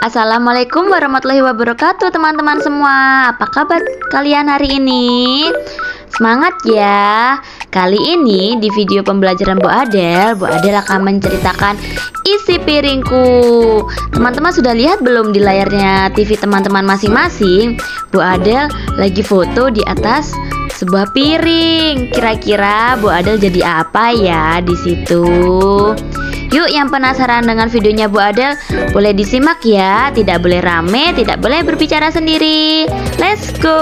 Assalamualaikum warahmatullahi wabarakatuh teman-teman semua. Apa kabar kalian hari ini? Semangat ya. Kali ini di video pembelajaran Bu Adel akan menceritakan isi piringku. Teman-teman sudah lihat belum di layarnya TV teman-teman masing-masing? Bu Adel lagi foto di atas sebuah piring. Kira-kira Bu Adel jadi apa ya di situ? Yuk, yang penasaran dengan videonya Bu Adel, boleh disimak ya. Tidak boleh rame, tidak boleh berbicara sendiri. Let's go.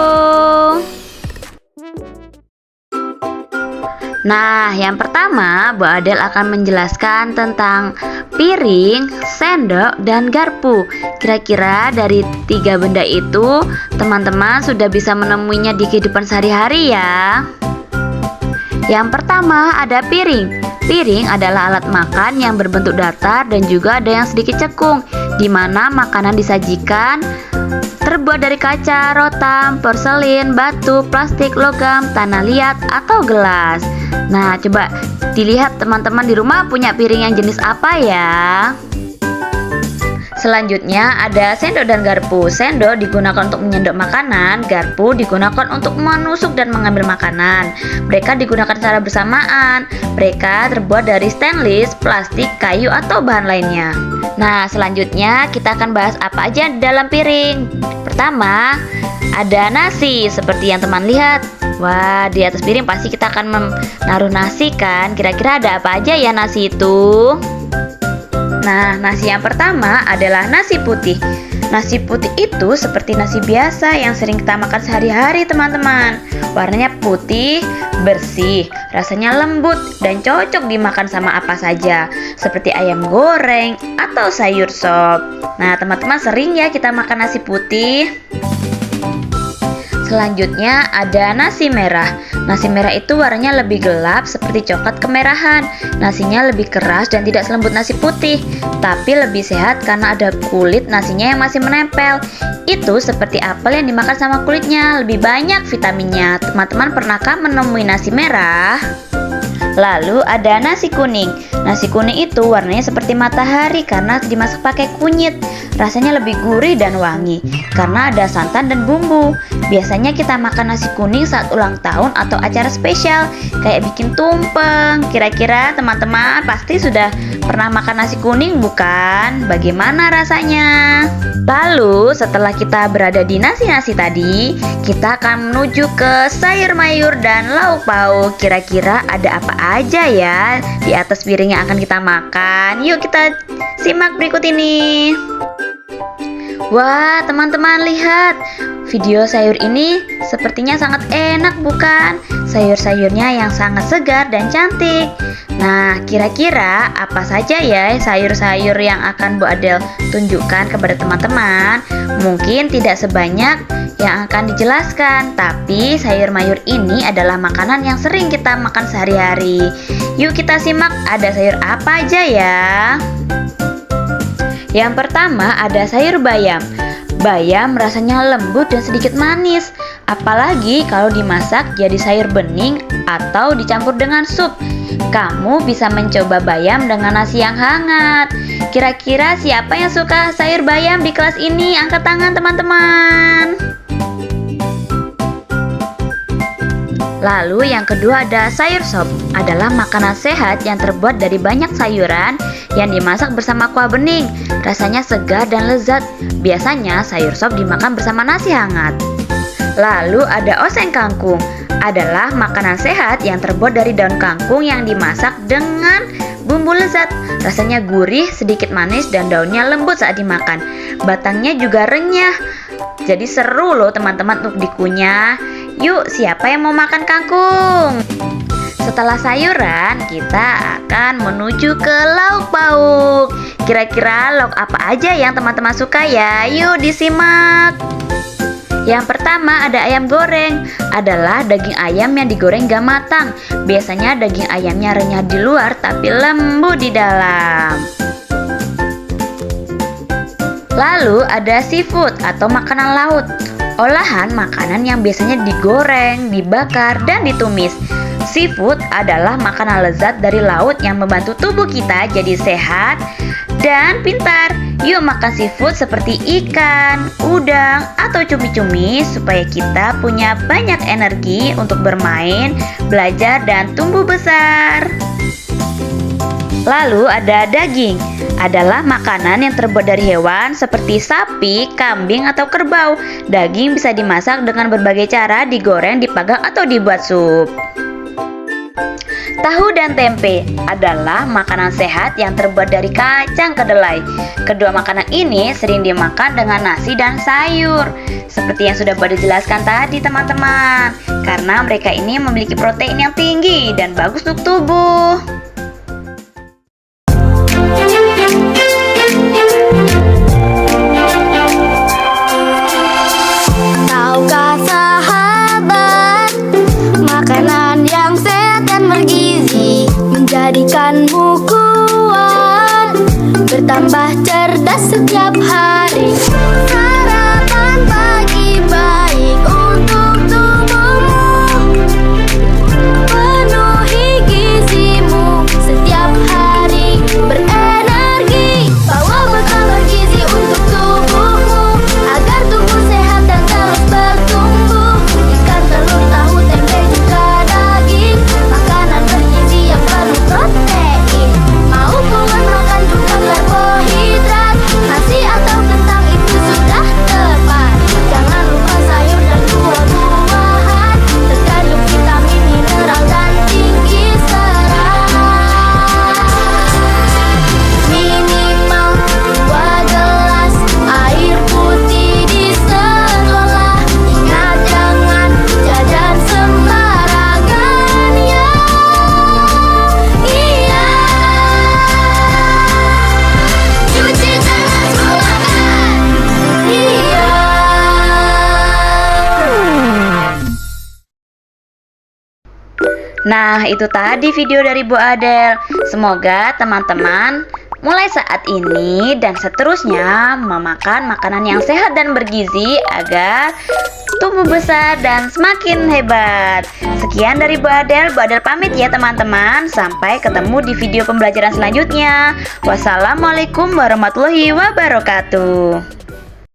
Nah, yang pertama Bu Adel akan menjelaskan tentang piring, sendok, dan garpu. Kira-kira dari 3 benda itu teman-teman sudah bisa menemuinya di kehidupan sehari-hari ya. Yang pertama ada piring. Piring adalah alat makan yang berbentuk datar dan juga ada yang sedikit cekung, di mana makanan disajikan terbuat dari kaca, rotan, porselin, batu, plastik, logam, tanah liat, atau gelas. Nah, coba dilihat teman-teman di rumah punya piring yang jenis apa ya? Selanjutnya ada sendok dan garpu. Sendok digunakan untuk menyendok makanan, garpu digunakan untuk menusuk dan mengambil makanan. Mereka digunakan secara bersamaan. Mereka terbuat dari stainless, plastik, kayu, atau bahan lainnya. Nah, selanjutnya kita akan bahas apa aja di dalam piring. Pertama, ada nasi seperti yang teman lihat. Wah, di atas piring pasti kita akan menaruh nasi kan? Kira-kira ada apa aja ya nasi itu? Nah, nasi yang pertama adalah nasi putih. Nasi putih itu seperti nasi biasa yang sering kita makan sehari-hari, teman-teman. Warnanya putih, bersih, rasanya lembut, dan cocok dimakan sama apa saja, seperti ayam goreng atau sayur sop. Nah, teman-teman sering ya kita makan nasi putih. Selanjutnya ada nasi merah. Nasi merah itu warnanya lebih gelap seperti coklat kemerahan. Nasinya lebih keras dan tidak selembut nasi putih, tapi lebih sehat karena ada kulit nasinya yang masih menempel. Itu seperti apel yang dimakan sama kulitnya, lebih banyak vitaminnya. Teman-teman pernahkah menemui nasi merah? Lalu ada nasi kuning. Nasi kuning itu warnanya seperti matahari karena dimasak pakai kunyit. Rasanya lebih gurih dan wangi karena ada santan dan bumbu. Biasanya kita makan nasi kuning saat ulang tahun atau acara spesial, kayak bikin tumpeng. Kira-kira teman-teman pasti sudah pernah makan nasi kuning bukan? Bagaimana rasanya? Lalu setelah kita berada di nasi-nasi tadi, kita akan menuju ke sayur mayur dan lauk pauk. Kira-kira ada apa aja ya di atas piring yang akan kita makan? Yuk kita simak berikut ini. Wah, teman-teman lihat, video sayur ini sepertinya sangat enak bukan? Sayur-sayurnya yang sangat segar dan cantik. Nah, kira-kira apa saja ya sayur-sayur yang akan Bu Adel tunjukkan kepada teman-teman? Mungkin tidak sebanyak yang akan dijelaskan, tapi sayur mayur ini adalah makanan yang sering kita makan sehari-hari. Yuk kita simak ada sayur apa aja ya. Yang pertama ada sayur bayam. Bayam rasanya lembut dan sedikit manis, apalagi kalau dimasak jadi sayur bening atau dicampur dengan sup. Kamu bisa mencoba bayam dengan nasi yang hangat. Kira-kira siapa yang suka sayur bayam di kelas ini? Angkat tangan teman-teman. Lalu yang kedua ada sayur sop. Adalah makanan sehat yang terbuat dari banyak sayuran yang dimasak bersama kuah bening. Rasanya segar dan lezat. Biasanya sayur sop dimakan bersama nasi hangat. Lalu ada oseng kangkung. Adalah makanan sehat yang terbuat dari daun kangkung yang dimasak dengan bumbu lezat. Rasanya gurih, sedikit manis, dan daunnya lembut saat dimakan. Batangnya juga renyah. Jadi seru loh teman-teman untuk dikunyah. Yuk, siapa yang mau makan kangkung? Setelah sayuran, kita akan menuju ke lauk pauk. Kira-kira lauk apa aja yang teman-teman suka ya? Yuk disimak. Yang pertama ada ayam goreng. Adalah daging ayam yang digoreng gak matang. Biasanya daging ayamnya renyah di luar tapi lembut di dalam. Lalu ada seafood atau makanan laut. olahan makanan yang biasanya digoreng, dibakar, dan ditumis. Seafood adalah makanan lezat dari laut yang membantu tubuh kita jadi sehat dan pintar. Yuk makan seafood seperti ikan, udang, atau cumi-cumi supaya kita punya banyak energi untuk bermain, belajar, dan tumbuh besar. Lalu ada daging, adalah makanan yang terbuat dari hewan seperti sapi, kambing, atau kerbau. Daging bisa dimasak dengan berbagai cara, digoreng, dipanggang, atau dibuat sup. Tahu dan tempe adalah makanan sehat yang terbuat dari kacang kedelai. Kedua makanan ini sering dimakan dengan nasi dan sayur. Seperti yang sudah Bude jelaskan tadi teman-teman, karena mereka ini memiliki protein yang tinggi dan bagus untuk tubuh. Tahukah sahabat, makanan yang sehat dan bergizi menjadikanmu kuat, bertambah cerdas setiap hari. Sarapan pagi baik untuk tubuhmu, penuhi gizimu setiap hari, berenergi, bawa bekal bergizi untuk tubuhmu agar tubuh sehat dan terus bertumbuh. Ikan, telur, tahu, tempe, juga daging, makanan bergizi yang penuh protein. Mau kuat makan juga karbohidrat, nasi atau kentang itu sudah tepat. Jangan lupa sayur dan buah-buahan, terkandung vitamin, mineral, dan tinggi serat. Minimal 2 gelas air putih di sekolah. Ingat jangan jajan sembarangan ya. Iya. Cuci tangan sekolah kan? Iya. Nah, itu tadi video dari Bu Adel. Semoga teman-teman mulai saat ini dan seterusnya memakan makanan yang sehat dan bergizi agar tumbuh besar dan semakin hebat. Sekian dari Bu Adel pamit ya teman-teman. Sampai ketemu di video pembelajaran selanjutnya. Wassalamualaikum warahmatullahi wabarakatuh.